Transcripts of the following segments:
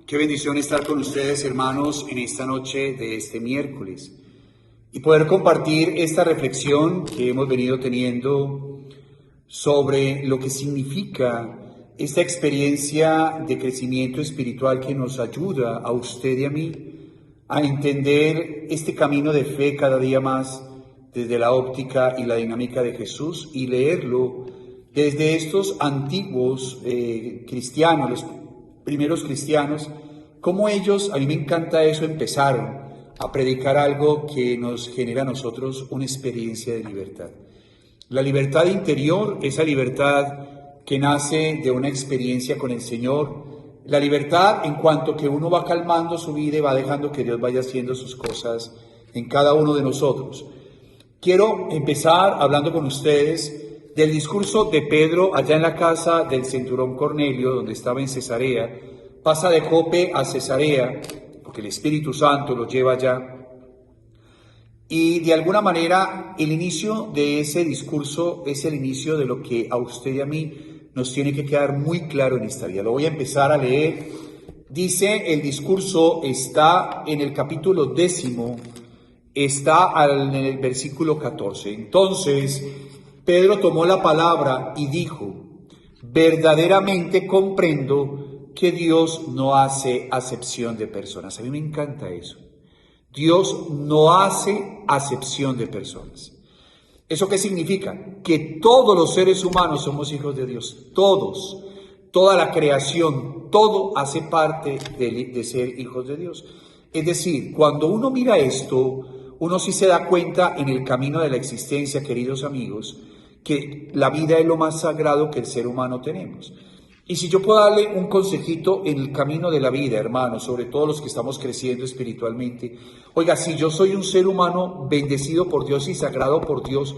Qué bendición estar con ustedes, hermanos, en esta noche de este miércoles y poder compartir esta reflexión que hemos venido teniendo sobre lo que significa esta experiencia de crecimiento espiritual que nos ayuda a usted y a mí a entender este camino de fe cada día más desde la óptica y la dinámica de Jesús y leerlo desde estos antiguos cristianos, los primeros cristianos, como ellos, a mí me encanta eso, empezaron a predicar algo que nos genera a nosotros una experiencia de libertad. La libertad interior, esa libertad que nace de una experiencia con el Señor, la libertad en cuanto que uno va calmando su vida y va dejando que Dios vaya haciendo sus cosas en cada uno de nosotros. Quiero empezar hablando con ustedes del discurso de Pedro allá en la casa del centurión Cornelio, donde estaba en Cesarea. Pasa de Jope a Cesarea, porque el Espíritu Santo lo lleva allá. Y de alguna manera el inicio de ese discurso es el inicio de lo que a usted y a mí nos tiene que quedar muy claro en esta vida. Lo voy a empezar a leer. Dice, el discurso está en el capítulo 10, está en el versículo 14. Entonces Pedro tomó la palabra y dijo: verdaderamente comprendo que Dios no hace acepción de personas. A mí me encanta eso. Dios no hace acepción de personas. ¿Eso qué significa? Que todos los seres humanos somos hijos de Dios. Todos, toda la creación, todo hace parte de ser hijos de Dios. Es decir, cuando uno mira esto, uno sí se da cuenta en el camino de la existencia, queridos amigos, que la vida es lo más sagrado que el ser humano tenemos. Y si yo puedo darle un consejito en el camino de la vida, hermanos, sobre todo los que estamos creciendo espiritualmente, oiga, si yo soy un ser humano bendecido por Dios y sagrado por Dios,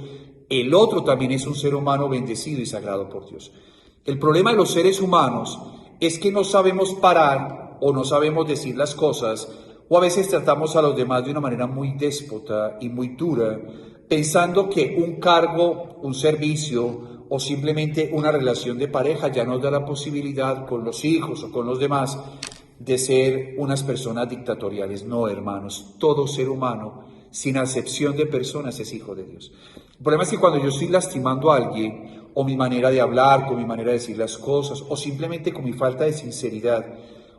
el otro también es un ser humano bendecido y sagrado por Dios. El problema de los seres humanos es que no sabemos parar o no sabemos decir las cosas, o a veces tratamos a los demás de una manera muy déspota y muy dura, pensando que un cargo, un servicio o simplemente una relación de pareja ya nos da la posibilidad con los hijos o con los demás de ser unas personas dictatoriales. No, hermanos, todo ser humano, sin acepción de personas, es hijo de Dios. El problema es que cuando yo estoy lastimando a alguien, o mi manera de hablar, con mi manera de decir las cosas, o simplemente con mi falta de sinceridad,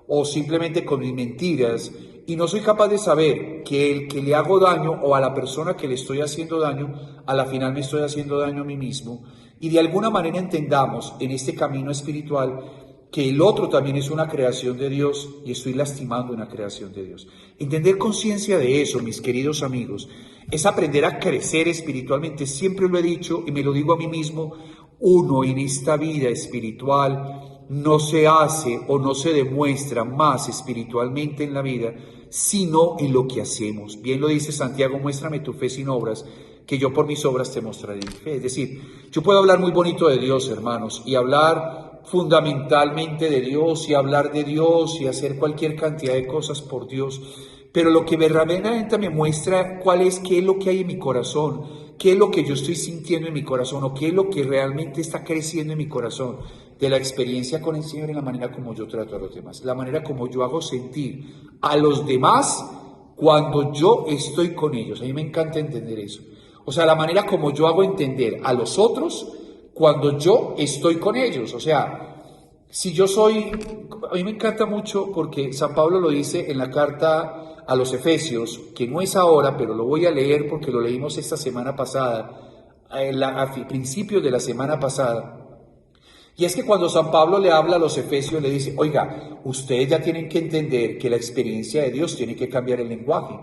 o simplemente con mis mentiras, y no soy capaz de saber que el que le hago daño o a la persona que le estoy haciendo daño, a la final me estoy haciendo daño a mí mismo, y de alguna manera entendamos en este camino espiritual que el otro también es una creación de Dios y estoy lastimando una creación de Dios. Entender conciencia de eso, mis queridos amigos, es aprender a crecer espiritualmente. Siempre lo he dicho y me lo digo a mí mismo, uno en esta vida espiritual no se hace o no se demuestra más espiritualmente en la vida, sino en lo que hacemos. Bien lo dice Santiago, muéstrame tu fe sin obras, que yo por mis obras te mostraré mi fe. Es decir, yo puedo hablar muy bonito de Dios, hermanos, y hablar fundamentalmente de Dios, y hablar de Dios, y hacer cualquier cantidad de cosas por Dios, pero lo que verdaderamente me muestra qué es lo que hay en mi corazón, qué es lo que yo estoy sintiendo en mi corazón, o qué es lo que realmente está creciendo en mi corazón, de la experiencia con el Señor, en la manera como yo trato a los demás, la manera como yo hago sentir a los demás cuando yo estoy con ellos. A mí me encanta entender eso. O sea, la manera como yo hago entender a los otros cuando yo estoy con ellos. O sea, si yo soy... A mí me encanta mucho porque San Pablo lo dice en la carta a los Efesios, que no es ahora, pero lo voy a leer porque lo leímos esta semana pasada, a principios de la semana pasada. Y es que cuando San Pablo le habla a los Efesios, le dice, oiga, ustedes ya tienen que entender que la experiencia de Dios tiene que cambiar el lenguaje.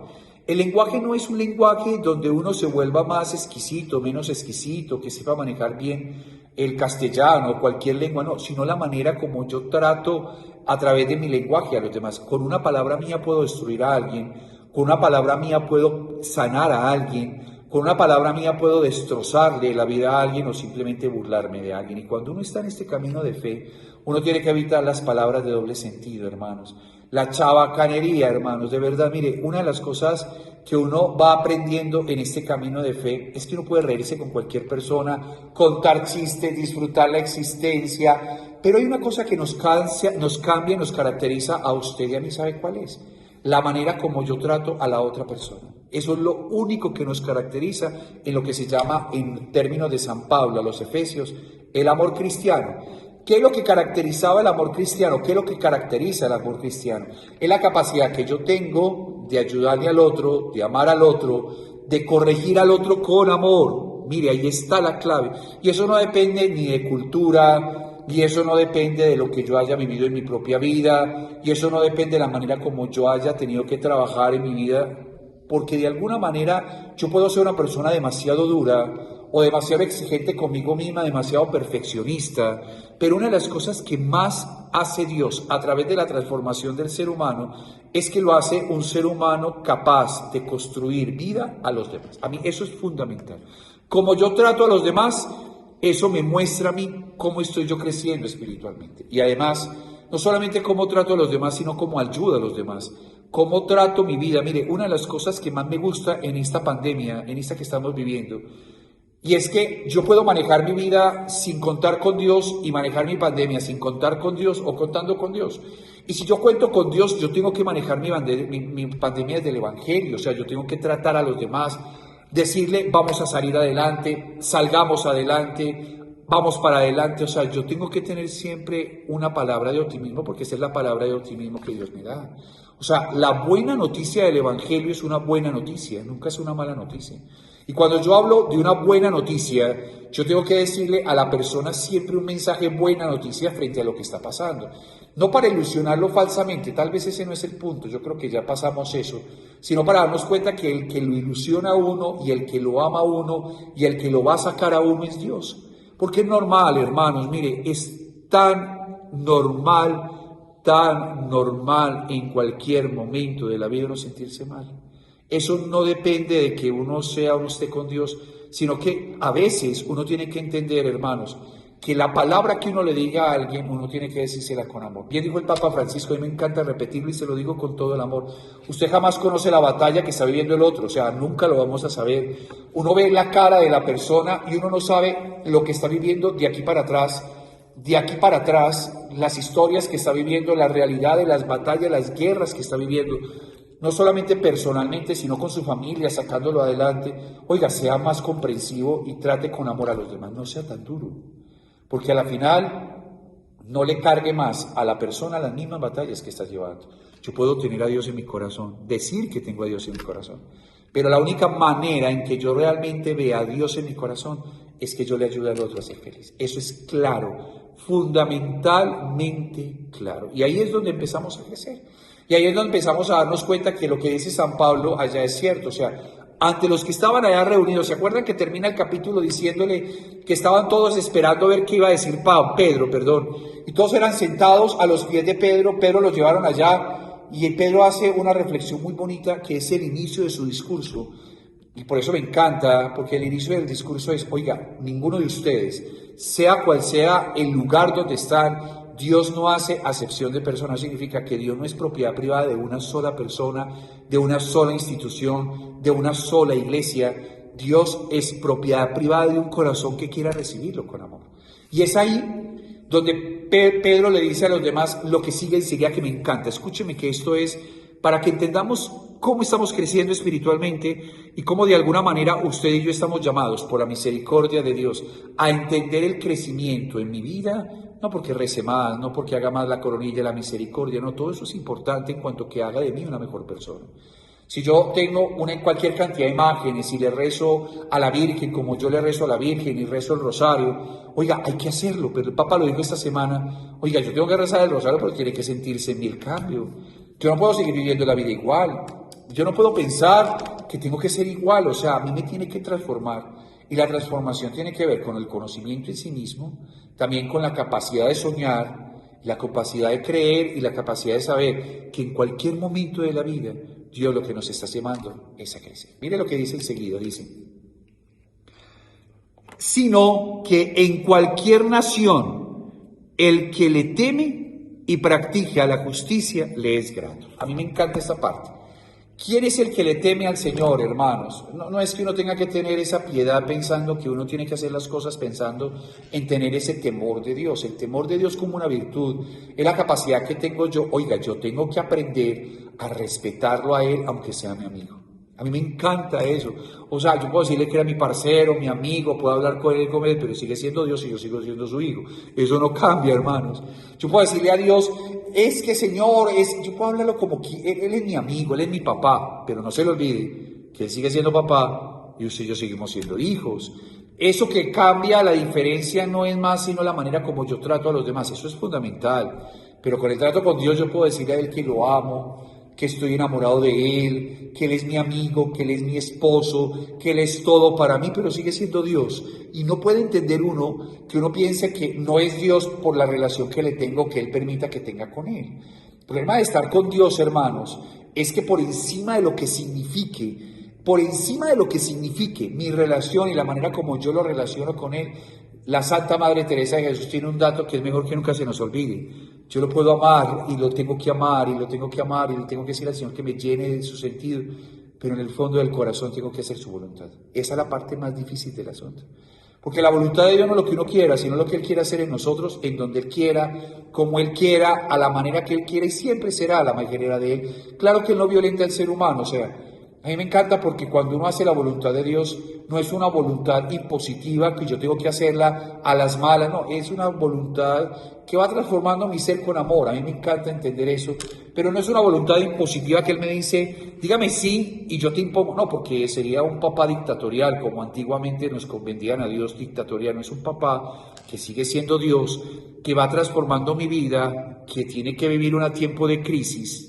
El lenguaje no es un lenguaje donde uno se vuelva más exquisito, menos exquisito, que sepa manejar bien el castellano o cualquier lengua, no, sino la manera como yo trato a través de mi lenguaje a los demás. Con una palabra mía puedo destruir a alguien, con una palabra mía puedo sanar a alguien, con una palabra mía puedo destrozarle la vida a alguien o simplemente burlarme de alguien. Y cuando uno está en este camino de fe, uno tiene que evitar las palabras de doble sentido, hermanos. La chabacanería, hermanos, de verdad, mire, una de las cosas que uno va aprendiendo en este camino de fe es que uno puede reírse con cualquier persona, contar chistes, disfrutar la existencia, pero hay una cosa que nos cambia, nos caracteriza a usted y a mí, ¿sabe cuál es? La manera como yo trato a la otra persona. Eso es lo único que nos caracteriza en lo que se llama, en términos de San Pablo a los Efesios, el amor cristiano. ¿Qué es lo que caracterizaba el amor cristiano? ¿Qué es lo que caracteriza el amor cristiano? Es la capacidad que yo tengo de ayudarle al otro, de amar al otro, de corregir al otro con amor. Mire, ahí está la clave. Y eso no depende ni de cultura, y eso no depende de lo que yo haya vivido en mi propia vida, y eso no depende de la manera como yo haya tenido que trabajar en mi vida, porque de alguna manera yo puedo ser una persona demasiado dura o demasiado exigente conmigo misma, demasiado perfeccionista, pero una de las cosas que más hace Dios a través de la transformación del ser humano es que lo hace un ser humano capaz de construir vida a los demás. A mí eso es fundamental. Como yo trato a los demás, eso me muestra a mí cómo estoy yo creciendo espiritualmente. Y además, no solamente cómo trato a los demás, sino cómo ayudo a los demás. Cómo trato mi vida. Mire, una de las cosas que más me gusta en esta pandemia, en esta que estamos viviendo, y es que yo puedo manejar mi vida sin contar con Dios y manejar mi pandemia sin contar con Dios o contando con Dios. Y si yo cuento con Dios, yo tengo que manejar mi pandemia desde el Evangelio. O sea, yo tengo que tratar a los demás, decirle, vamos a salir adelante, salgamos adelante, vamos para adelante. O sea, yo tengo que tener siempre una palabra de optimismo, porque esa es la palabra de optimismo que Dios me da. O sea, la buena noticia del Evangelio es una buena noticia, nunca es una mala noticia. Y cuando yo hablo de una buena noticia, yo tengo que decirle a la persona siempre un mensaje buena noticia frente a lo que está pasando. No para ilusionarlo falsamente, tal vez ese no es el punto, yo creo que ya pasamos eso, sino para darnos cuenta que el que lo ilusiona a uno y el que lo ama a uno y el que lo va a sacar a uno es Dios. Porque es normal, hermanos, mire, es tan normal en cualquier momento de la vida no sentirse mal. Eso no depende de que uno sea o no esté con Dios, sino que a veces uno tiene que entender, hermanos, que la palabra que uno le diga a alguien, uno tiene que decírsela con amor. Bien dijo el Papa Francisco, a mí me encanta repetirlo y se lo digo con todo el amor. Usted jamás conoce la batalla que está viviendo el otro, o sea, nunca lo vamos a saber. Uno ve la cara de la persona y uno no sabe lo que está viviendo de aquí para atrás, las historias que está viviendo, la realidad de las batallas, las guerras que está viviendo. No solamente personalmente, sino con su familia, sacándolo adelante. Oiga, sea más comprensivo y trate con amor a los demás, no sea tan duro. Porque a la final no le cargue más a la persona las mismas batallas que está llevando. Yo puedo tener a Dios en mi corazón, decir que tengo a Dios en mi corazón, pero la única manera en que yo realmente vea a Dios en mi corazón es que yo le ayude al otro a ser feliz. Eso es claro, fundamentalmente claro. Y ahí es donde empezamos a crecer. Y ahí es donde empezamos a darnos cuenta que lo que dice San Pablo allá es cierto. O sea, ante los que estaban allá reunidos, ¿se acuerdan que termina el capítulo diciéndole que estaban todos esperando a ver qué iba a decir Pedro? Y todos eran sentados a los pies de Pedro, Pedro los llevaron allá y Pedro hace una reflexión muy bonita que es el inicio de su discurso. Y por eso me encanta, porque el inicio del discurso es, oiga, ninguno de ustedes, sea cual sea el lugar donde están, Dios no hace acepción de personas. Significa que Dios no es propiedad privada de una sola persona, de una sola institución, de una sola iglesia. Dios es propiedad privada de un corazón que quiera recibirlo con amor. Y es ahí donde Pedro le dice a los demás lo que sigue enseguida, que me encanta. Escúcheme que esto es para que entendamos cómo estamos creciendo espiritualmente y cómo de alguna manera usted y yo estamos llamados por la misericordia de Dios a entender el crecimiento en mi vida, no porque rece más, no porque haga más la coronilla de la misericordia, no, todo eso es importante en cuanto que haga de mí una mejor persona. Si yo tengo cualquier cantidad de imágenes y le rezo a la Virgen como yo le rezo a la Virgen y rezo el rosario, oiga, hay que hacerlo, pero el Papa lo dijo esta semana, oiga, yo tengo que rezar el rosario, pero tiene que sentirse en mí el cambio. Yo no puedo seguir viviendo la vida igual, yo no puedo pensar que tengo que ser igual, o sea, a mí me tiene que transformar. Y la transformación tiene que ver con el conocimiento en sí mismo, también con la capacidad de soñar, la capacidad de creer y la capacidad de saber que en cualquier momento de la vida Dios lo que nos está llamando es a crecer. Mire lo que dice enseguida, dice, sino que en cualquier nación el que le teme y practica la justicia le es grato. A mí me encanta esta parte. ¿Quién es el que le teme al Señor, hermanos? No es que uno tenga que tener esa piedad pensando que uno tiene que hacer las cosas pensando en tener ese temor de Dios. El temor de Dios como una virtud es la capacidad que tengo yo. Oiga, yo tengo que aprender a respetarlo a Él, aunque sea mi amigo. A mí me encanta eso. O sea, yo puedo decirle que era mi parcero, mi amigo, puedo hablar con él, pero sigue siendo Dios y yo sigo siendo su hijo. Eso no cambia, hermanos. Yo puedo decirle a Dios, es que Señor, yo puedo hablarlo como que él es mi amigo, Él es mi papá, pero no se le olvide que Él sigue siendo papá y usted y yo seguimos siendo hijos. Eso que cambia, la diferencia no es más sino la manera como yo trato a los demás. Eso es fundamental. Pero con el trato con Dios yo puedo decirle a Él que lo amo, que estoy enamorado de Él, que Él es mi amigo, que Él es mi esposo, que Él es todo para mí, pero sigue siendo Dios. Y no puede entender uno que uno piense que no es Dios por la relación que le tengo, que Él permita que tenga con Él. El problema de estar con Dios, hermanos, es que por encima de lo que signifique mi relación y la manera como yo lo relaciono con Él, la Santa Madre Teresa de Jesús tiene un dato que es mejor que nunca se nos olvide. Yo lo puedo amar y lo tengo que amar y lo tengo que amar y le tengo que decir al Señor que me llene de su sentido, pero en el fondo del corazón tengo que hacer su voluntad. Esa es la parte más difícil del asunto. Porque la voluntad de Dios no es lo que uno quiera, sino lo que Él quiere hacer en nosotros, en donde Él quiera, como Él quiera, a la manera que Él quiera y siempre será a la manera de Él. Claro que Él no violenta al ser humano, o sea, a mí me encanta porque cuando uno hace la voluntad de Dios, no es una voluntad impositiva que yo tengo que hacerla a las malas, no, es una voluntad que va transformando mi ser con amor. A mí me encanta entender eso, pero no es una voluntad impositiva que Él me dice, dígame sí y yo te impongo, no, porque sería un papá dictatorial, como antiguamente nos vendían a Dios dictatorial. No es un papá que sigue siendo Dios, que va transformando mi vida, que tiene que vivir un tiempo de crisis,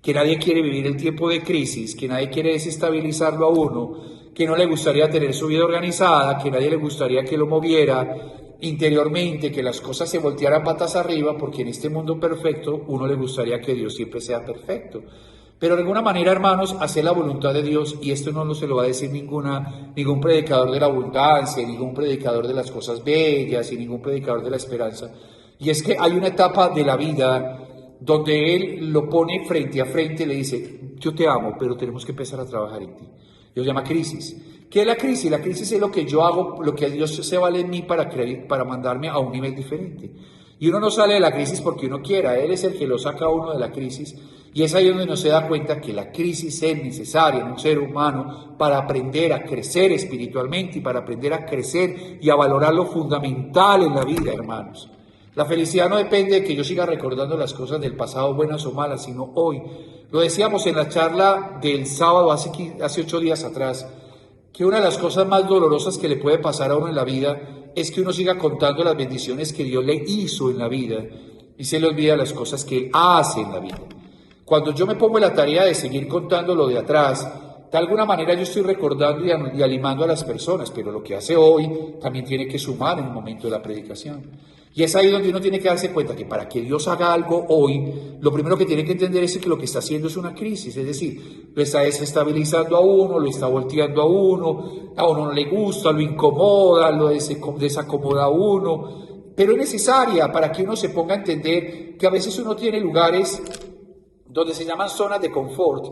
que nadie quiere vivir el tiempo de crisis, que nadie quiere desestabilizarlo a uno, que no le gustaría tener su vida organizada, que nadie le gustaría que lo moviera interiormente, que las cosas se voltearan patas arriba, porque en este mundo perfecto uno le gustaría que Dios siempre sea perfecto. Pero de alguna manera, hermanos, hacer la voluntad de Dios, y esto no se lo va a decir ningún predicador de la abundancia, ningún predicador de las cosas bellas y ningún predicador de la esperanza, y es que hay una etapa de la vida donde Él lo pone frente a frente y le dice, yo te amo, pero tenemos que empezar a trabajar en ti. Lo llama crisis. ¿Qué es la crisis? La crisis es lo que yo hago, lo que Dios se vale en mí para mandarme a un nivel diferente. Y uno no sale de la crisis porque uno quiera, Él es el que lo saca a uno de la crisis. Y es ahí donde uno se da cuenta que la crisis es necesaria en un ser humano para aprender a crecer espiritualmente y para aprender a crecer y a valorar lo fundamental en la vida, hermanos. La felicidad no depende de que yo siga recordando las cosas del pasado, buenas o malas, sino hoy. Lo decíamos en la charla del sábado hace 8 días atrás, que una de las cosas más dolorosas que le puede pasar a uno en la vida es que uno siga contando las bendiciones que Dios le hizo en la vida y se le olvida las cosas que Él hace en la vida. Cuando yo me pongo en la tarea de seguir contando lo de atrás, de alguna manera yo estoy recordando y animando a las personas, pero lo que hace hoy también tiene que sumar en el momento de la predicación. Y es ahí donde uno tiene que darse cuenta que para que Dios haga algo hoy, lo primero que tiene que entender es que lo que está haciendo es una crisis, es decir, lo está desestabilizando a uno, lo está volteando a uno no le gusta, lo incomoda, lo desacomoda a uno, pero es necesaria para que uno se ponga a entender que a veces uno tiene lugares donde se llaman zonas de confort,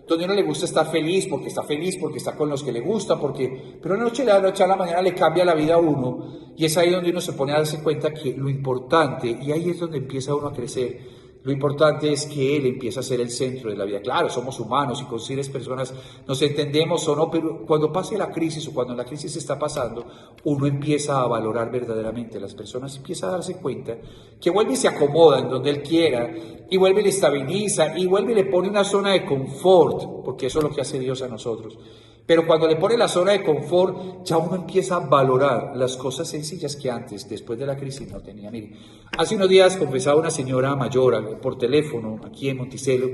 donde a uno le gusta estar feliz, porque está con los que le gusta, pero de la noche a la mañana le cambia la vida a uno, y es ahí donde uno se pone a darse cuenta que lo importante, y ahí es donde empieza uno a crecer, lo importante es que Él empieza a ser el centro de la vida. Claro, somos humanos y con seres personas nos entendemos o no, pero cuando pase la crisis o cuando la crisis está pasando, uno empieza a valorar verdaderamente a las personas, empieza a darse cuenta que vuelve y se acomoda en donde Él quiera, y vuelve y le estabiliza, y vuelve y le pone una zona de confort, porque eso es lo que hace Dios a nosotros. Pero cuando le pone la zona de confort, ya uno empieza a valorar las cosas sencillas que antes, después de la crisis, no tenía. Mire, hace unos días confesaba una señora mayor por teléfono, aquí en Monticello,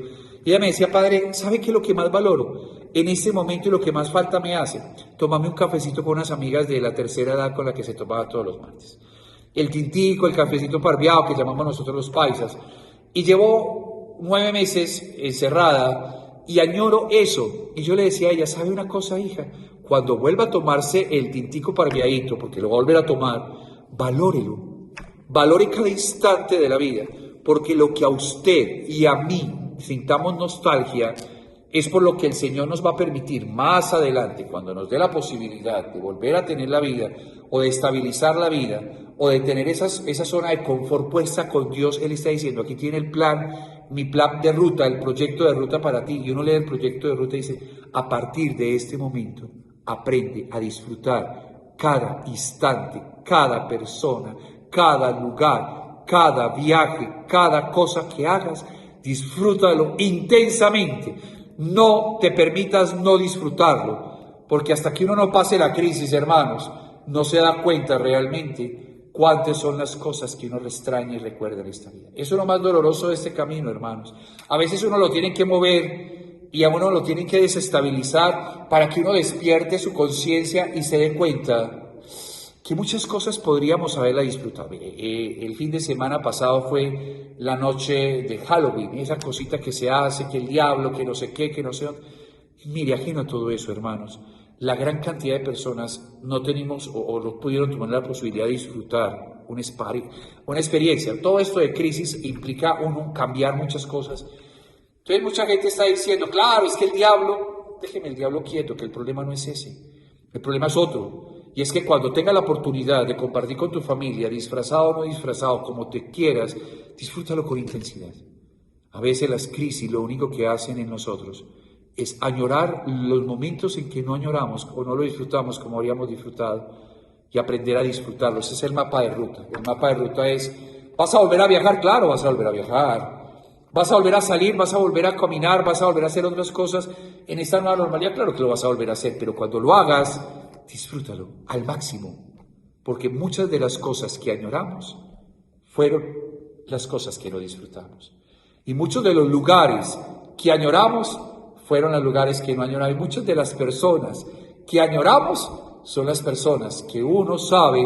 y ella me decía, padre, ¿sabe qué es lo que más valoro en este momento y lo que más falta me hace? Tomarme un cafecito con unas amigas de la tercera edad con la que se tomaba todos los martes. El tintico, el cafecito parviado, que llamamos nosotros los paisas. Y llevo 9 meses encerrada, y añoro eso. Y yo le decía a ella, ¿sabe una cosa, hija? Cuando vuelva a tomarse el tintico parviadito, porque lo va a volver a tomar, valórelo. Valore cada instante de la vida, porque lo que a usted y a mí sintamos nostalgia Es por lo que el Señor nos va a permitir más adelante, cuando nos dé la posibilidad de volver a tener la vida, o de estabilizar la vida, o de tener esa zona de confort puesta con Dios. Él está diciendo, aquí tiene el plan, mi plan de ruta, el proyecto de ruta para ti. Y uno lee el proyecto de ruta y dice, a partir de este momento, aprende a disfrutar cada instante, cada persona, cada lugar, cada viaje, cada cosa que hagas, disfrútalo intensamente. No te permitas no disfrutarlo, porque hasta que uno no pase la crisis, hermanos, no se da cuenta realmente cuántas son las cosas que uno extraña y recuerda en esta vida. Eso es lo más doloroso de este camino, hermanos. A veces uno lo tiene que mover y a uno lo tienen que desestabilizar para que uno despierte su conciencia y se dé cuenta que muchas cosas podríamos haberla disfrutado. El fin de semana pasado fue la noche de Halloween, esa cosita que se hace, que el diablo, que no sé qué, que no sé dónde. Mire, ajeno a todo eso, hermanos, la gran cantidad de personas no tenemos o no pudieron tomar la posibilidad de disfrutar una experiencia. Todo esto de crisis implica uno cambiar muchas cosas. Entonces mucha gente está diciendo, claro, es que el diablo, déjeme el diablo quieto, que el problema no es ese, el problema es otro. Y es que cuando tengas la oportunidad de compartir con tu familia, disfrazado o no disfrazado, como te quieras, disfrútalo con intensidad. A veces las crisis lo único que hacen en nosotros es añorar los momentos en que no añoramos o no lo disfrutamos como habríamos disfrutado y aprender a disfrutarlo. Ese es el mapa de ruta. El mapa de ruta es, ¿vas a volver a viajar? Claro, vas a volver a viajar. ¿Vas a volver a salir? ¿Vas a volver a caminar? ¿Vas a volver a hacer otras cosas en esta nueva normalidad? Claro que lo vas a volver a hacer, pero cuando lo hagas, disfrútalo al máximo, porque muchas de las cosas que añoramos fueron las cosas que no disfrutamos. Y muchos de los lugares que añoramos fueron los lugares que no añoramos. Y muchas de las personas que añoramos son las personas que uno sabe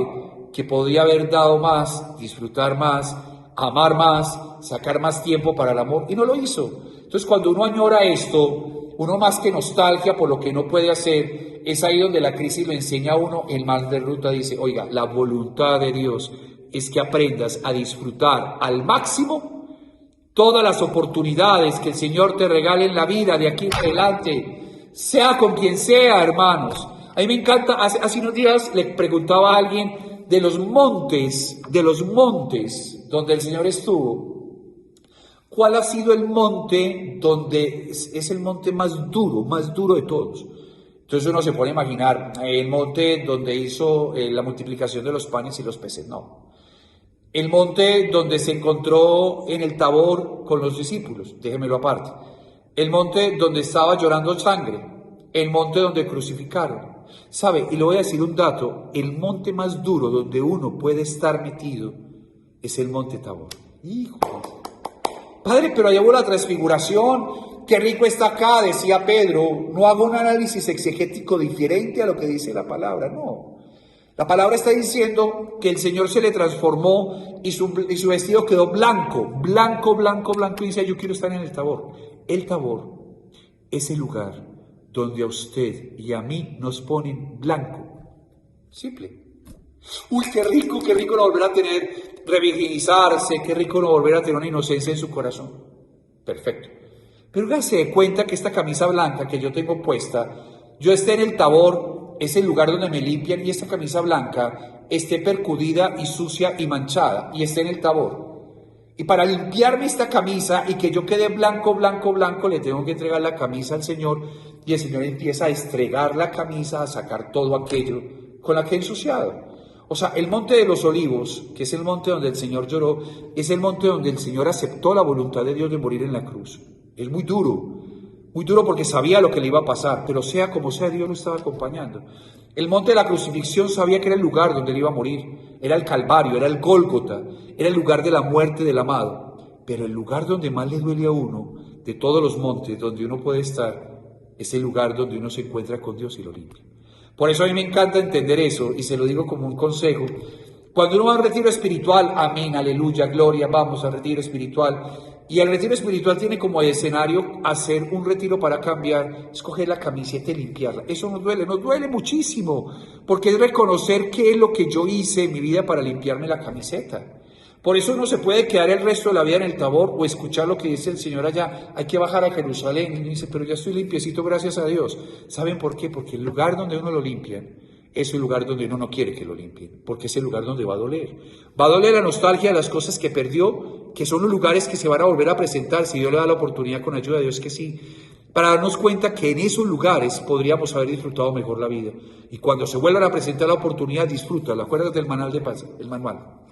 que podría haber dado más, disfrutar más, amar más, sacar más tiempo para el amor, y no lo hizo. Entonces, cuando uno añora esto, uno más que nostalgia por lo que no puede hacer, es ahí donde la crisis lo enseña a uno. El mal de ruta dice, oiga, la voluntad de Dios es que aprendas a disfrutar al máximo todas las oportunidades que el Señor te regale en la vida de aquí en adelante, sea con quien sea, hermanos. A mí me encanta, hace unos días le preguntaba a alguien de los montes donde el Señor estuvo, ¿cuál ha sido el monte donde es el monte más duro de todos? Entonces uno se pone a imaginar el monte donde hizo la multiplicación de los panes y los peces, no. El monte donde se encontró en el Tabor con los discípulos, déjemelo aparte. El monte donde estaba llorando sangre, el monte donde crucificaron. ¿Sabe? Y le voy a decir un dato, el monte más duro donde uno puede estar metido es el monte Tabor. Hijo, Padre, pero allá hubo la transfiguración, qué rico está acá, decía Pedro. No hago un análisis exegético diferente a lo que dice la palabra, no. La palabra está diciendo que el Señor se le transformó y su vestido quedó blanco, y dice, yo quiero estar en el Tabor. El Tabor es el lugar donde a usted y a mí nos ponen blanco. Simple. Uy, qué rico no volver a tener, revirginizarse, qué rico no volver a tener una inocencia en su corazón. Perfecto. Pero hágase de cuenta que esta camisa blanca que yo tengo puesta, yo esté en el Tabor, es el lugar donde me limpian, y esta camisa blanca esté percudida y sucia y manchada, y esté en el Tabor. Y para limpiarme esta camisa y que yo quede blanco, le tengo que entregar la camisa al Señor, y el Señor empieza a estregar la camisa, a sacar todo aquello con la que he ensuciado. O sea, el monte de los olivos, que es el monte donde el Señor lloró, es el monte donde el Señor aceptó la voluntad de Dios de morir en la cruz. Es muy duro porque sabía lo que le iba a pasar, pero sea como sea, Dios lo estaba acompañando. El monte de la crucifixión sabía que era el lugar donde él iba a morir, era el Calvario, era el Gólgota, era el lugar de la muerte del amado. Pero el lugar donde más le duele a uno, de todos los montes donde uno puede estar, es el lugar donde uno se encuentra con Dios y lo limpia. Por eso a mí me encanta entender eso, y se lo digo como un consejo. Cuando uno va a un retiro espiritual, amén, aleluya, gloria, vamos al retiro espiritual. Y el retiro espiritual tiene como escenario hacer un retiro para cambiar, escoger la camiseta y limpiarla. Eso nos duele muchísimo, porque es reconocer qué es lo que yo hice en mi vida para limpiarme la camiseta. Por eso uno se puede quedar el resto de la vida en el Tabor o escuchar lo que dice el Señor allá. Hay que bajar a Jerusalén. Y uno dice, pero ya estoy limpiecito, gracias a Dios. ¿Saben por qué? Porque el lugar donde uno lo limpian es el lugar donde uno no quiere que lo limpien. Porque es el lugar donde va a doler. Va a doler la nostalgia de las cosas que perdió, que son los lugares que se van a volver a presentar. Si Dios le da la oportunidad con ayuda de Dios, que sí. Para darnos cuenta que en esos lugares podríamos haber disfrutado mejor la vida. Y cuando se vuelvan a presentar la oportunidad, disfrútala. Acuérdate del manual de paz, el manual.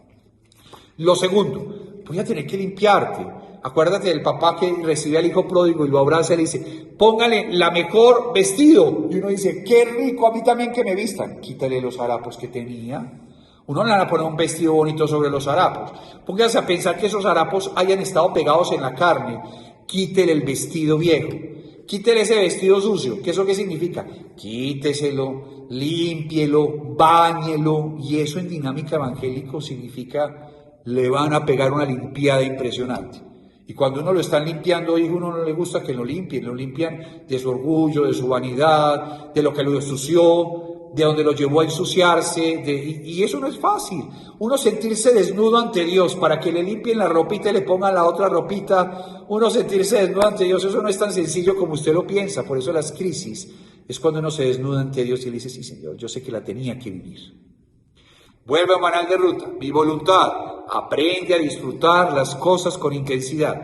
Lo segundo, voy a tener que limpiarte. Acuérdate del papá que recibe al hijo pródigo y lo abraza y le dice, póngale la mejor vestido. Y uno dice, qué rico, a mí también que me vistan. Quítale los harapos que tenía. Uno no le va a poner un vestido bonito sobre los harapos. Póngase a pensar que esos harapos hayan estado pegados en la carne. Quítele el vestido viejo. Quítele ese vestido sucio. ¿Qué eso qué significa? Quíteselo, límpielo, báñelo. Y eso en dinámica evangélico significa le van a pegar una limpiada impresionante. Y cuando uno lo están limpiando, hijo, uno no le gusta que lo limpian de su orgullo, de su vanidad, de lo que lo ensució, de donde lo llevó a ensuciarse, y eso no es fácil. Uno sentirse desnudo ante Dios para que le limpien la ropita y le pongan la otra ropita, uno sentirse desnudo ante Dios, eso no es tan sencillo como usted lo piensa. Por eso las crisis es cuando uno se desnuda ante Dios y le dice, sí Señor, yo sé que la tenía que vivir. Vuelve a manual de ruta. Mi voluntad, aprende a disfrutar las cosas con intensidad.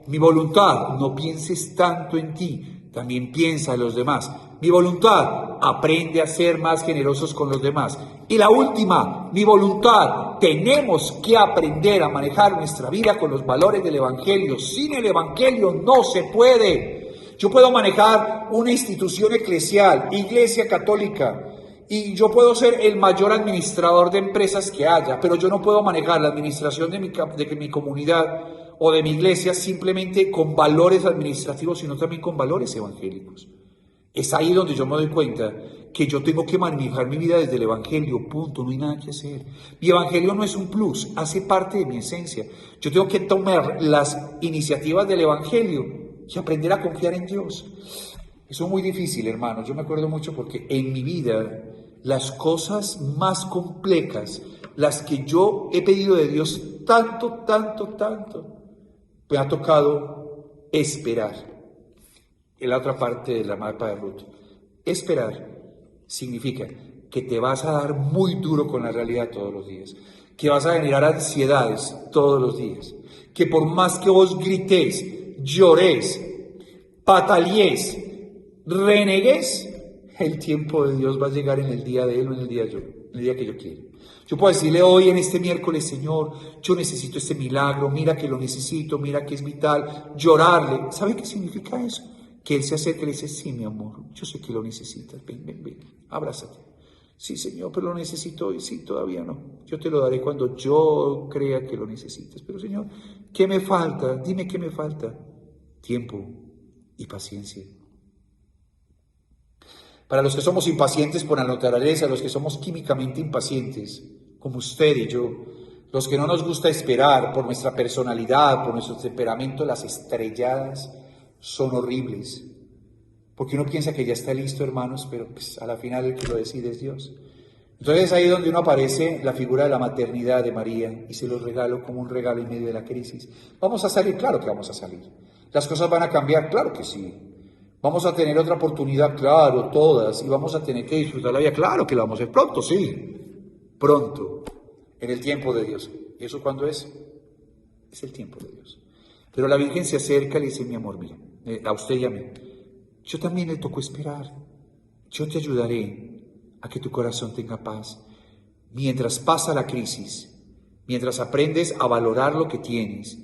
Mi voluntad, no pienses tanto en ti, también piensa en los demás. Mi voluntad, aprende a ser más generosos con los demás. Y la última, mi voluntad, tenemos que aprender a manejar nuestra vida con los valores del Evangelio. Sin el Evangelio no se puede. Yo puedo manejar una institución eclesial, Iglesia Católica, y yo puedo ser el mayor administrador de empresas que haya, pero yo no puedo manejar la administración de mi comunidad o de mi iglesia simplemente con valores administrativos, sino también con valores evangélicos. Es ahí donde yo me doy cuenta que yo tengo que manejar mi vida desde el Evangelio, punto, no hay nada que hacer. Mi Evangelio no es un plus, hace parte de mi esencia. Yo tengo que tomar las iniciativas del Evangelio y aprender a confiar en Dios. Eso es muy difícil, hermanos. Yo me acuerdo mucho porque en mi vida las cosas más complejas, las que yo he pedido de Dios tanto, me ha tocado esperar. En la otra parte de la mapa de Ruth. Esperar significa que te vas a dar muy duro con la realidad todos los días, que vas a generar ansiedades todos los días, que por más que vos grites, llores, patalees, renegues, el tiempo de Dios va a llegar en el día de Él o en el día que yo quiera. Yo puedo decirle hoy en este miércoles, Señor, yo necesito este milagro, mira que lo necesito, mira que es vital, llorarle. ¿Sabe qué significa eso? Que Él se acerca y le dice, sí, mi amor, yo sé que lo necesitas, ven, abrázate. Sí, Señor, pero lo necesito hoy, sí, todavía no. Yo te lo daré cuando yo crea que lo necesitas. Pero, Señor, ¿qué me falta? Dime qué me falta. Tiempo y paciencia. Para los que somos impacientes por la naturaleza, los que somos químicamente impacientes, como usted y yo, los que no nos gusta esperar por nuestra personalidad, por nuestro temperamento, las estrelladas son horribles. Porque uno piensa que ya está listo, hermanos, pero pues a la final el que lo decide es Dios. Entonces es ahí donde uno aparece la figura de la maternidad de María y se los regalo como un regalo en medio de la crisis. ¿Vamos a salir? Claro que vamos a salir. ¿Las cosas van a cambiar? Claro que sí. ¿Vamos a tener otra oportunidad? Claro, todas. ¿Y vamos a tener que disfrutar la vida? Claro que la vamos a hacer pronto, sí. Pronto, en el tiempo de Dios. ¿Y eso cuándo es? Es el tiempo de Dios. Pero la Virgen se acerca y le dice, mi amor, mira, a usted y a mí, yo también le tocó esperar. Yo te ayudaré a que tu corazón tenga paz. Mientras pasa la crisis, mientras aprendes a valorar lo que tienes,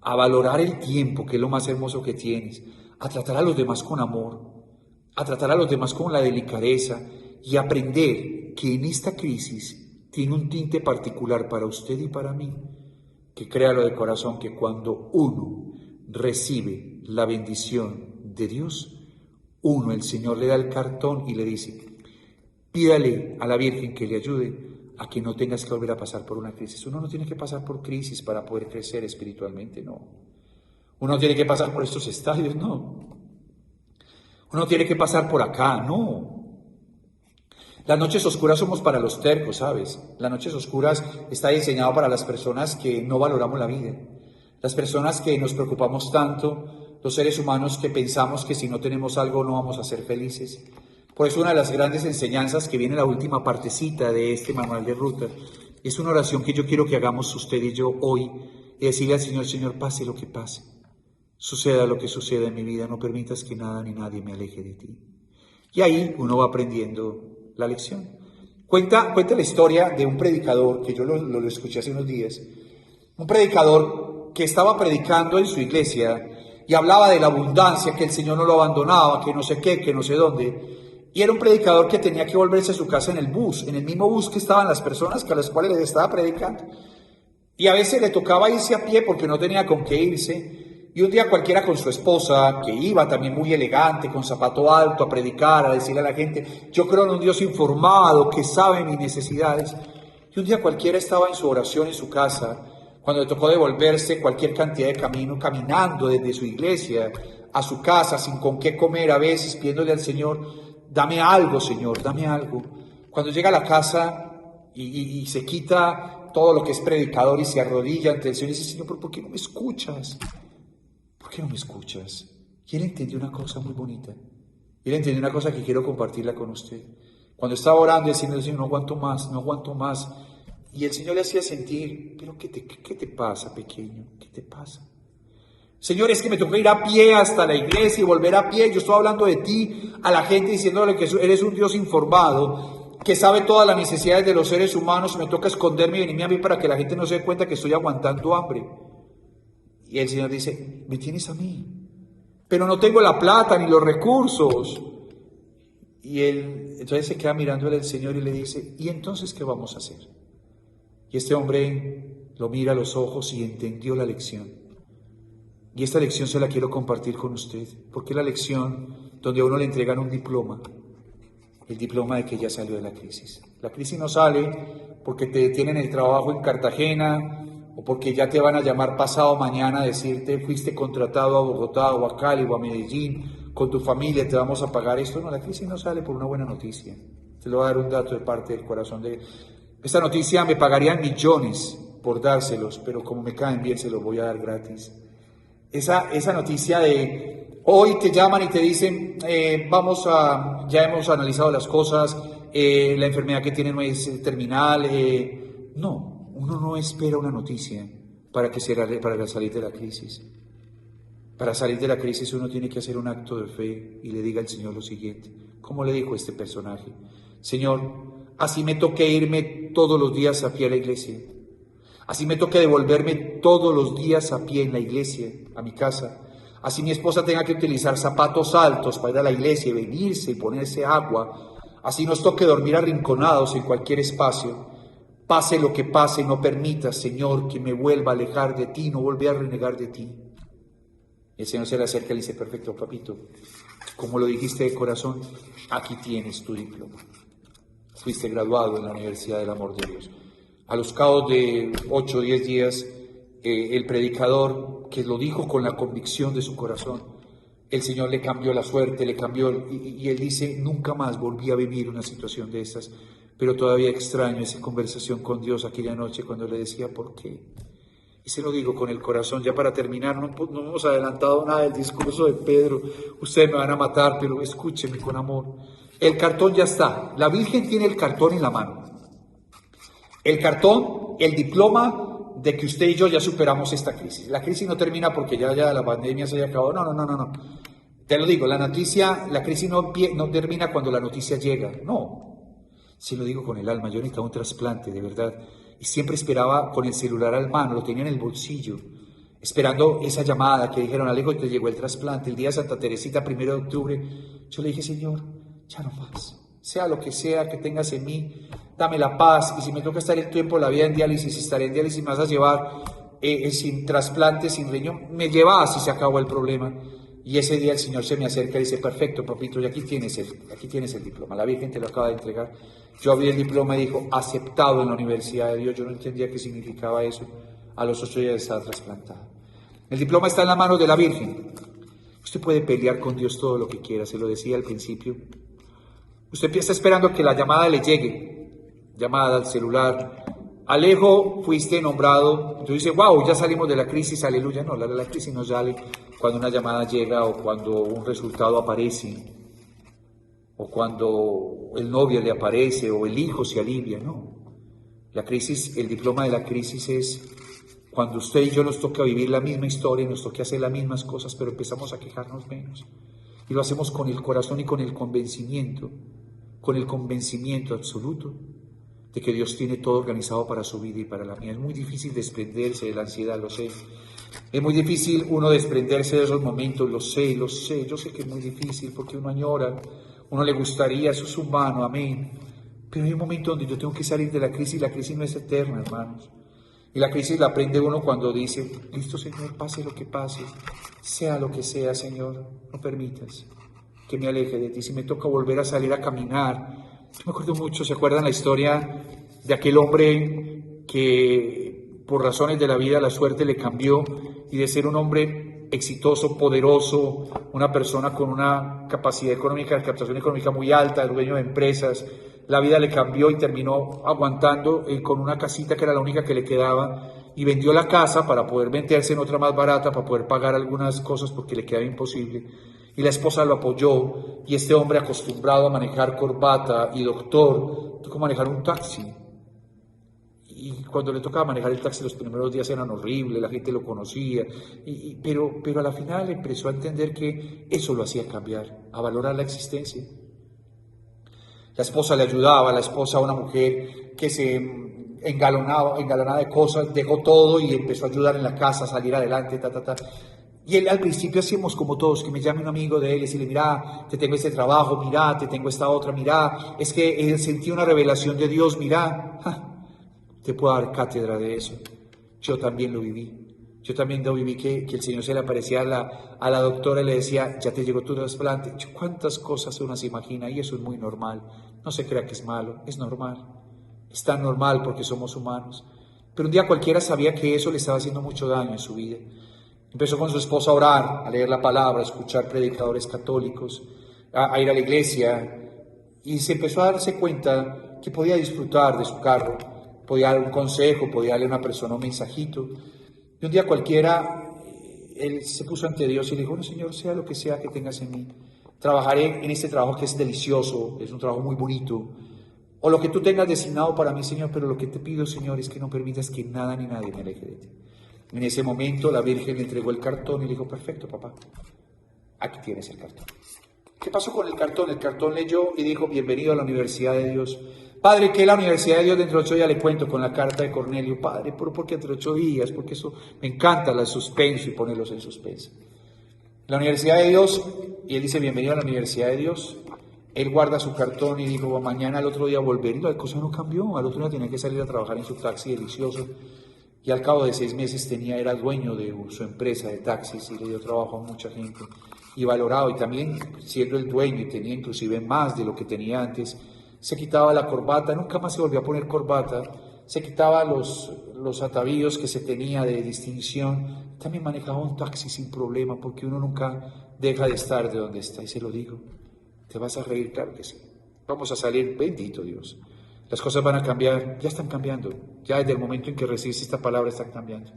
a valorar el tiempo, que es lo más hermoso que tienes, a tratar a los demás con amor, a tratar a los demás con la delicadeza y aprender que en esta crisis tiene un tinte particular para usted y para mí, que créalo de corazón que cuando uno recibe la bendición de Dios, el Señor le da el cartón y le dice, pídale a la Virgen que le ayude a que no tengas que volver a pasar por una crisis. Uno no tiene que pasar por crisis para poder crecer espiritualmente, no. Uno tiene que pasar por estos estadios, no. Uno tiene que pasar por acá, no. Las noches oscuras somos para los tercos, ¿sabes? Las noches oscuras está diseñado para las personas que no valoramos la vida. Las personas que nos preocupamos tanto, los seres humanos que pensamos que si no tenemos algo no vamos a ser felices. Por eso una de las grandes enseñanzas que viene en la última partecita de este manual de ruta es una oración que yo quiero que hagamos usted y yo hoy y decirle al Señor: Señor, pase lo que pase, suceda lo que suceda en mi vida, no permitas que nada ni nadie me aleje de ti. Y ahí uno va aprendiendo la lección. Cuenta la historia de un predicador que yo lo escuché hace unos días, un predicador que estaba predicando en su iglesia y hablaba de la abundancia, que el Señor no lo abandonaba, que no sé qué, que no sé dónde. Y era un predicador que tenía que volverse a su casa en el bus, en el mismo bus que estaban las personas a las cuales le estaba predicando. Y a veces le tocaba irse a pie porque no tenía con qué irse. Y un día cualquiera con su esposa, que iba también muy elegante, con zapato alto, a predicar, a decirle a la gente: yo creo en un Dios informado, que sabe mis necesidades. Y un día cualquiera estaba en su oración en su casa, cuando le tocó devolverse cualquier cantidad de camino, caminando desde su iglesia a su casa, sin con qué comer, a veces pidiéndole al Señor: dame algo, Señor, dame algo. Cuando llega a la casa y se quita todo lo que es predicador y se arrodilla ante el Señor y dice: Señor, ¿pero por qué no me escuchas? ¿Por qué no me escuchas? Y él entendió una cosa muy bonita. Él entendió una cosa que quiero compartirla con usted. Cuando estaba orando y diciendo: Señor, no aguanto más, no aguanto más. Y el Señor le hacía sentir: pero ¿qué te pasa, pequeño? ¿Qué te pasa? Señor, es que me toca ir a pie hasta la iglesia y volver a pie. Yo estoy hablando de ti a la gente, diciéndole que eres un Dios informado, que sabe todas las necesidades de los seres humanos, y me toca esconderme y venirme a mí para que la gente no se dé cuenta que estoy aguantando hambre. Y el Señor dice: me tienes a mí, pero no tengo la plata ni los recursos. Y él entonces se queda mirándole al Señor y le dice: ¿y entonces qué vamos a hacer? Y este hombre lo mira a los ojos y entendió la lección. Y esta lección se la quiero compartir con usted, porque es la lección donde a uno le entregan un diploma, el diploma de que ya salió de la crisis. La crisis no sale porque te detienen el trabajo en Cartagena, o porque ya te van a llamar pasado mañana a decirte: fuiste contratado a Bogotá o a Cali o a Medellín con tu familia, te vamos a pagar esto. No, la crisis no sale por una buena noticia. Te lo voy a dar un dato de parte del corazón de... Esta noticia me pagarían millones por dárselos, pero como me caen bien se los voy a dar gratis. Esa noticia de hoy te llaman y te dicen: ya hemos analizado las cosas, la enfermedad que tiene no es terminal. No, uno no espera una noticia para salir de la crisis. Para salir de la crisis uno tiene que hacer un acto de fe y le diga al Señor lo siguiente, como le dijo este personaje: Señor, así me toque irme todos los días a pie a la iglesia, así me toque devolverme todos los días a pie en la iglesia, a mi casa, así mi esposa tenga que utilizar zapatos altos para ir a la iglesia y venirse y ponerse agua, así nos toque dormir arrinconados en cualquier espacio. Pase lo que pase, no permitas, Señor, que me vuelva a alejar de ti, no volver a renegar de ti. El Señor se le acerca y le dice: perfecto, papito, como lo dijiste de corazón, aquí tienes tu diploma. Fuiste graduado en la Universidad del Amor de Dios. A los cabos de 8 o 10 días, el predicador, que lo dijo con la convicción de su corazón, el Señor le cambió la suerte, y él dice: nunca más volví a vivir una situación de estas, pero todavía extraño esa conversación con Dios aquella noche cuando le decía: ¿por qué? Y se lo digo con el corazón. Ya para terminar, no hemos adelantado nada del discurso de Pedro. Ustedes me van a matar, pero escúcheme con amor. El cartón ya está. La Virgen tiene el cartón en la mano. El cartón, el diploma de que usted y yo ya superamos esta crisis. La crisis no termina porque ya la pandemia se haya acabado. No. Te lo digo, la crisis no termina cuando la noticia llega. No. Se lo digo con el alma. Yo necesitaba un trasplante, de verdad. Y siempre esperaba con el celular al mano, lo tenía en el bolsillo, esperando esa llamada que dijeron: Alejo, te llegó el trasplante. El día de Santa Teresita, 1 de octubre, yo le dije: Señor, ya no más, sea lo que sea que tengas en mí, dame la paz, y si me toca estar el tiempo de la vida en diálisis, estaré en diálisis, me vas a llevar sin trasplante, sin riñón, me llevas y se acabó el problema. Y ese día el Señor se me acerca y dice: perfecto, papito, y aquí tienes el diploma, la Virgen te lo acaba de entregar. Yo abrí el diploma y dijo: aceptado en la Universidad de Dios. Yo no entendía qué significaba eso. A los 8 días estaba trasplantado. El diploma está en la mano de la Virgen. Usted puede pelear con Dios todo lo que quiera, se lo decía al principio. Usted está esperando que la llamada le llegue, llamada al celular. Alejo, fuiste nombrado. Tú dices, wow, ya salimos de la crisis, aleluya. No, la crisis no sale cuando una llamada llega o cuando un resultado aparece o cuando el novio le aparece o el hijo se alivia, no. La crisis, el diploma de la crisis es cuando usted y yo nos toca vivir la misma historia, nos toca hacer las mismas cosas, pero empezamos a quejarnos menos. Y lo hacemos con el corazón y con el convencimiento absoluto de que Dios tiene todo organizado para su vida y para la mía. Es muy difícil desprenderse de la ansiedad, lo sé. Es muy difícil uno desprenderse de esos momentos, lo sé. Yo sé que es muy difícil porque uno añora, uno le gustaría, eso es humano, amén. Pero hay un momento donde yo tengo que salir de la crisis no es eterna, hermanos. Y la crisis la aprende uno cuando dice, listo Señor, pase lo que pase, sea lo que sea, Señor, no permitas que me aleje de ti. Si me toca volver a salir a caminar, yo me acuerdo mucho, ¿se acuerdan la historia de aquel hombre que por razones de la vida la suerte le cambió y de ser un hombre exitoso, poderoso, una persona con una capacidad económica, de captación económica muy alta, dueño de empresas, la vida le cambió y terminó aguantando con una casita que era la única que le quedaba y vendió la casa para poder meterse en otra más barata, para poder pagar algunas cosas porque le quedaba imposible. Y la esposa lo apoyó y este hombre acostumbrado a manejar corbata y doctor, tocó manejar un taxi. Y cuando le tocaba manejar el taxi los primeros días eran horribles, la gente lo conocía, pero a la final empezó a entender que eso lo hacía cambiar, a valorar la existencia. La esposa le ayudaba, la esposa, una mujer que se engalanaba de cosas, dejó todo y empezó a ayudar en la casa, a salir adelante, Y él al principio hacíamos como todos, que me llame un amigo de él y decirle, mira, te tengo este trabajo, mira, te tengo esta otra, mira, es que sentí una revelación de Dios, mira, te puedo dar cátedra de eso. Yo también lo viví. Yo también lo viví que el Señor se le aparecía a la doctora y le decía, ya te llegó tu trasplante. ¿Cuántas cosas uno se imagina? Y eso es muy normal. No se crea que es malo, es normal. Es tan normal porque somos humanos. Pero un día cualquiera sabía que eso le estaba haciendo mucho daño en su vida. Empezó con su esposa a orar, a leer la palabra, a escuchar predicadores católicos, a ir a la iglesia. Y se empezó a darse cuenta que podía disfrutar de su carro. Podía dar un consejo, podía darle a una persona un mensajito. Y un día cualquiera, él se puso ante Dios y le dijo, bueno, Señor, sea lo que sea que tengas en mí, trabajaré en este trabajo que es delicioso, es un trabajo muy bonito, o lo que tú tengas designado para mí, Señor, pero lo que te pido, Señor, es que no permitas que nada ni nadie me aleje de ti. En ese momento la Virgen le entregó el cartón y le dijo, perfecto, papá, aquí tienes el cartón. ¿Qué pasó con el cartón? El cartón leyó y dijo, bienvenido a la Universidad de Dios. Padre, ¿qué es la Universidad de Dios? Dentro de 8 días le cuento con la carta de Cornelio. Padre, ¿pero por qué dentro de 8 días? Porque eso me encanta, el suspenso y ponerlos en suspenso. La Universidad de Dios, y él dice, bienvenido a la Universidad de Dios. Él guarda su cartón y dijo, mañana al otro día volver. Y la cosa no cambió. Al otro día tenía que salir a trabajar en su taxi delicioso. Y al cabo de 6 meses era dueño de su empresa de taxis y le dio trabajo a mucha gente. Y valorado, y también siendo el dueño, y tenía inclusive más de lo que tenía antes, se quitaba la corbata, nunca más se volvió a poner corbata, se quitaba los atavíos que se tenía de distinción, también manejaba un taxi sin problema, porque uno nunca deja de estar de donde está, y se lo digo, te vas a reír, claro que sí, vamos a salir, bendito Dios, las cosas van a cambiar, ya están cambiando, ya desde el momento en que recibes esta palabra están cambiando.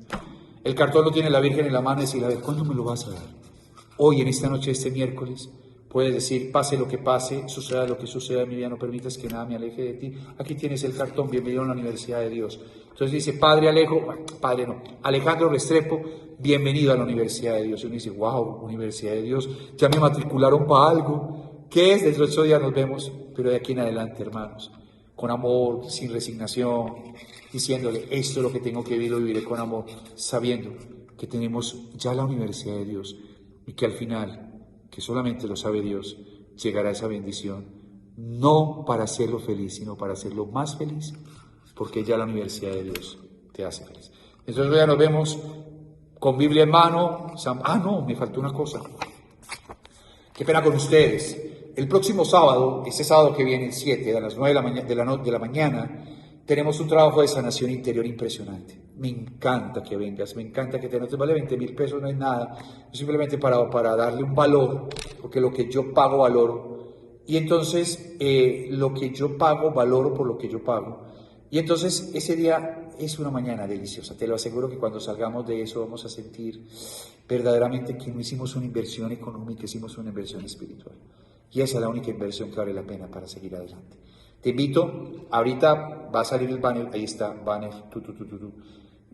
El cartón lo tiene la Virgen en la mano y decir, a ver, ¿cuándo me lo vas a dar? Hoy, en esta noche, este miércoles, puedes decir, pase lo que pase, suceda lo que suceda en mi vida, no permitas que nada me aleje de ti. Aquí tienes el cartón, bienvenido a la Universidad de Dios. Entonces dice, Alejandro Restrepo, bienvenido a la Universidad de Dios. Y uno dice, wow, Universidad de Dios, ya me matricularon para algo. ¿Qué es? Dentro de 8 días nos vemos, pero de aquí en adelante, hermanos, con amor, sin resignación, diciéndole, esto es lo que tengo que vivir, lo viviré con amor, sabiendo que tenemos ya la Universidad de Dios y que al final, que solamente lo sabe Dios, llegará esa bendición, no para hacerlo feliz, sino para hacerlo más feliz, porque ya la Universidad de Dios te hace feliz. Entonces ya nos vemos con Biblia en mano. No, me faltó una cosa. Qué pena con ustedes. El próximo sábado, este sábado que viene, el 7, a las 9 de la mañana, tenemos un trabajo de sanación interior impresionante. Me encanta que vengas, me encanta que no te vale 20,000 pesos, no es nada, simplemente para darle un valor, porque lo que yo pago valor Y entonces lo que yo pago, valoro por lo que yo pago. Y entonces ese día es una mañana deliciosa. Te lo aseguro que cuando salgamos de eso vamos a sentir verdaderamente que no hicimos una inversión económica, hicimos una inversión espiritual. Y esa es la única inversión que vale la pena para seguir adelante. Te invito, ahorita va a salir el banner, ahí está, banner,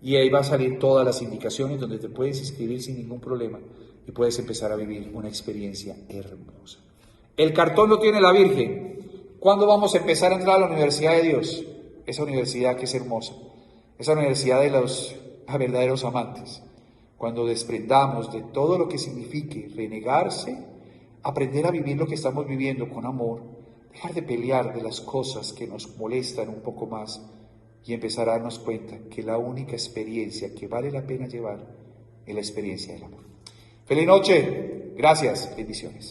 y ahí va a salir todas las indicaciones donde te puedes inscribir sin ningún problema y puedes empezar a vivir una experiencia hermosa. El cartón lo tiene la Virgen. ¿Cuándo vamos a empezar a entrar a la Universidad de Dios? Esa universidad que es hermosa, esa universidad de los verdaderos amantes. Cuando desprendamos de todo lo que signifique renegarse, aprender a vivir lo que estamos viviendo con amor, dejar de pelear de las cosas que nos molestan un poco más y empezar a darnos cuenta que la única experiencia que vale la pena llevar es la experiencia del amor. Feliz noche, gracias, bendiciones.